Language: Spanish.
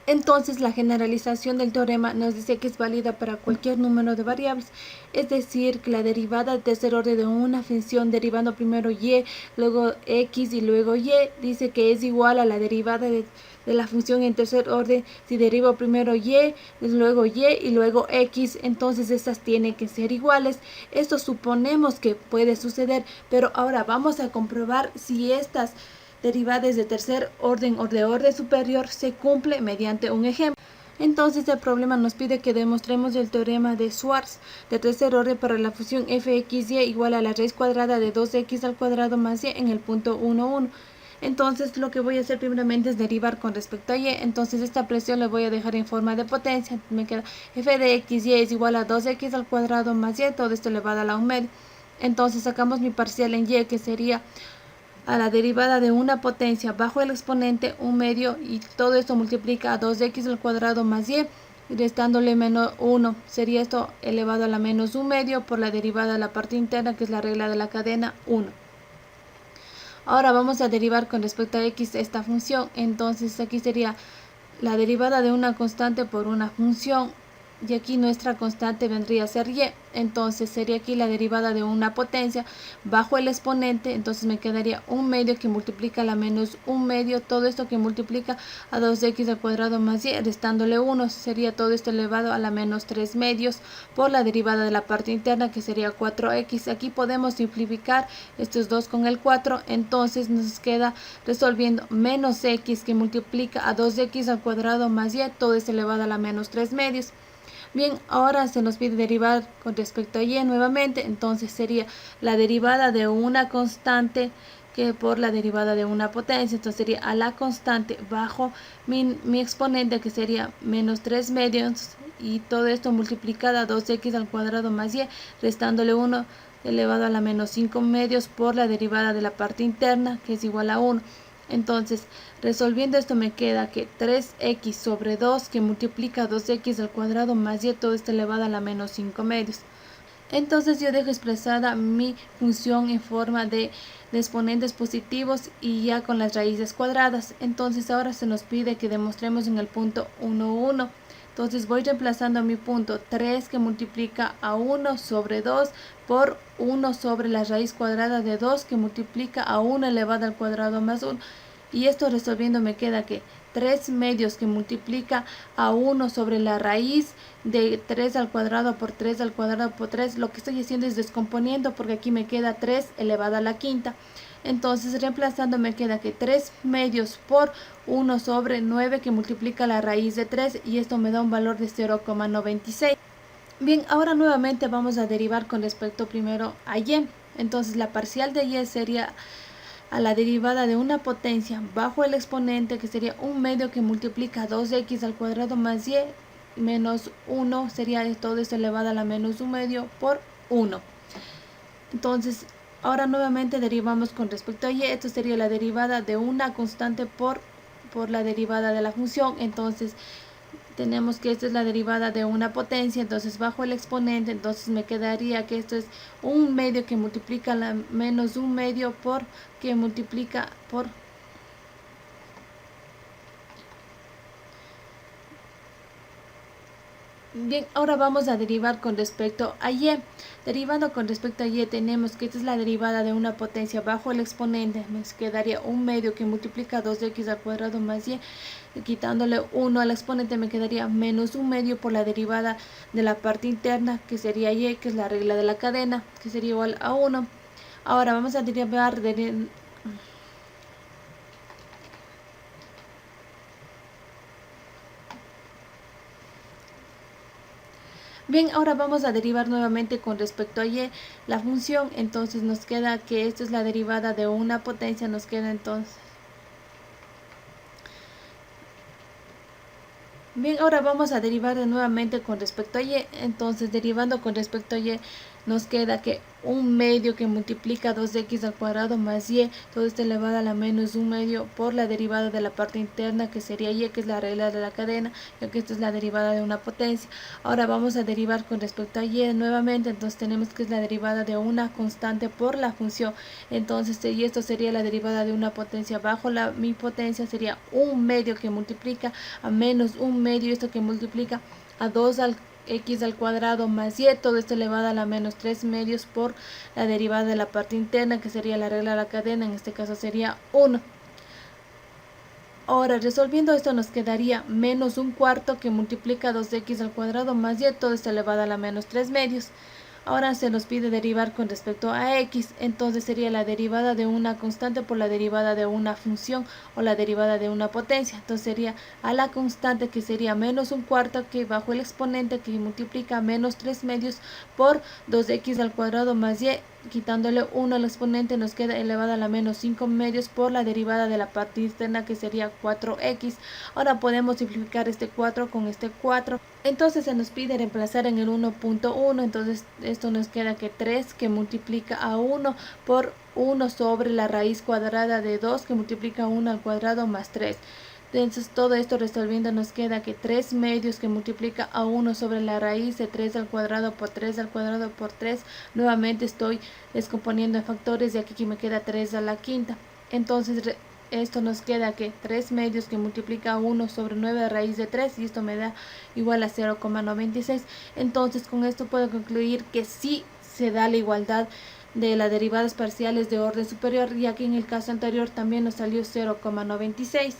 Entonces la generalización del teorema nos dice que es válida para cualquier número de variables, es decir, que la derivada de tercer orden de una función derivando primero y, luego x y luego y, dice que es igual a la derivada de la función en tercer orden si derivo primero y, luego y luego x. Entonces estas tienen que ser iguales. Esto suponemos que puede suceder, pero ahora vamos a comprobar si estas derivadas de tercer orden o de orden superior se cumple mediante un ejemplo. Entonces el problema nos pide que demostremos el teorema de Schwarz de tercer orden para la función fxy igual a la raíz cuadrada de 2x al cuadrado más y en el punto 1, 1. Entonces lo que voy a hacer primeramente es derivar con respecto a y. Entonces esta presión la voy a dejar en forma de potencia. Me queda f de xy es igual a 2x al cuadrado más y, todo esto elevado a la 1 medio. Entonces sacamos mi parcial en y, que sería a la derivada de una potencia bajo el exponente 1 medio, y todo esto multiplica a 2x al cuadrado más y, restándole menos 1. Sería esto elevado a la menos 1 medio por la derivada de la parte interna, que es la regla de la cadena 1. Ahora vamos a derivar con respecto a x esta función. Entonces aquí sería la derivada de una constante por una función, y aquí nuestra constante vendría a ser y. Entonces sería aquí la derivada de una potencia bajo el exponente. Entonces me quedaría 1 medio que multiplica a la menos 1 medio, todo esto que multiplica a 2x al cuadrado más y, restándole 1, sería todo esto elevado a la menos 3 medios por la derivada de la parte interna, que sería 4x. Aquí podemos simplificar estos 2 con el 4, entonces nos queda resolviendo menos x que multiplica a 2x al cuadrado más y, todo esto elevado a la menos 3 medios. Bien, ahora se nos pide derivar con respecto a y nuevamente. Entonces sería la derivada de una constante que por la derivada de una potencia. Entonces sería a la constante bajo mi exponente, que sería menos 3 medios, y todo esto multiplicado a 2x al cuadrado más y, restándole 1 elevado a la menos 5 medios por la derivada de la parte interna, que es igual a 1. Entonces, resolviendo esto me queda que 3x sobre 2 que multiplica 2x al cuadrado más y, todo esto elevado a la menos 5 medios. Entonces yo dejo expresada mi función en forma de exponentes positivos y ya con las raíces cuadradas. Entonces ahora se nos pide que demostremos en el punto 1, 1. Entonces voy reemplazando a mi punto 3 que multiplica a 1 sobre 2 por 1 sobre la raíz cuadrada de 2 que multiplica a 1 elevado al cuadrado más 1. Y esto resolviendo me queda que 3 medios que multiplica a 1 sobre la raíz de 3 al cuadrado por 3 al cuadrado por 3. Lo que estoy haciendo es descomponiendo, porque aquí me queda 3 elevado a la quinta. Entonces reemplazando me queda que 3 medios por 1 sobre 9 que multiplica la raíz de 3, y esto me da un valor de 0,96. Bien, ahora nuevamente vamos a derivar con respecto primero a y. Entonces la parcial de y sería a la derivada de una potencia bajo el exponente, que sería 1 medio que multiplica 2x al cuadrado más y menos 1, sería todo esto elevado a la menos 1 medio por 1. Entonces ahora nuevamente derivamos con respecto a y. Esto sería la derivada de una constante por la derivada de la función. Entonces tenemos que esta es la derivada de una potencia, entonces bajo el exponente, entonces me quedaría que esto es 1 medio que multiplica la menos 1 medio por que multiplica por Bien, ahora vamos a derivar con respecto a y. Derivando con respecto a y tenemos que esta es la derivada de una potencia bajo el exponente. Nos quedaría 1 medio que multiplica 2x al cuadrado más y. Quitándole 1 al exponente me quedaría menos 1 medio por la derivada de la parte interna, que sería y, que es la regla de la cadena, que sería igual a 1. Ahora vamos a derivar Bien, ahora vamos a derivar nuevamente con respecto a y la función. Entonces nos queda que esto es la derivada de una potencia, nos queda entonces. Bien, ahora vamos a derivar nuevamente con respecto a y. Entonces derivando con respecto a y nos queda que 1/2 que multiplica 2x al cuadrado más y, todo esto elevado a la menos 1/2 por la derivada de la parte interna, que sería y, que es la regla de la cadena, ya que esta es la derivada de una potencia. Ahora vamos a derivar con respecto a y nuevamente, entonces tenemos que es la derivada de una constante por la función. Entonces, y esto sería la derivada de una potencia bajo mi potencia, sería 1/2 que multiplica a menos 1/2, esto que multiplica a 2 al x al cuadrado más y, todo esto elevado a la menos 3/2 por la derivada de la parte interna, que sería la regla de la cadena, en este caso sería 1. Ahora, resolviendo esto, nos quedaría menos 1/4 que multiplica 2x al cuadrado más y, todo esto elevado a la menos 3/2. Ahora se nos pide derivar con respecto a x, entonces sería la derivada de una constante por la derivada de una función o la derivada de una potencia. Entonces sería a la constante, que sería menos 1/4 que bajo el exponente, que multiplica menos 3/2 por 2x al cuadrado más y, quitándole 1 al exponente nos queda elevada a la menos 5/2 por la derivada de la parte externa, que sería 4x. Ahora podemos simplificar este 4 con este 4. Entonces se nos pide reemplazar en el 1.1, entonces esto nos queda que 3 que multiplica a 1 por 1 sobre la raíz cuadrada de 2 que multiplica a 1 al cuadrado más 3. Entonces todo esto resolviendo nos queda que 3/2 que multiplica a 1 sobre la raíz de 3 al cuadrado por 3 al cuadrado por 3. Nuevamente estoy descomponiendo en factores, y aquí me queda 3 a la quinta. Entonces esto nos queda que 3/2 que multiplica a 1 sobre 9 raíz de 3, y esto me da igual a 0,96. Entonces con esto puedo concluir que sí se da la igualdad de las derivadas parciales de orden superior, ya que en el caso anterior también nos salió 0,96.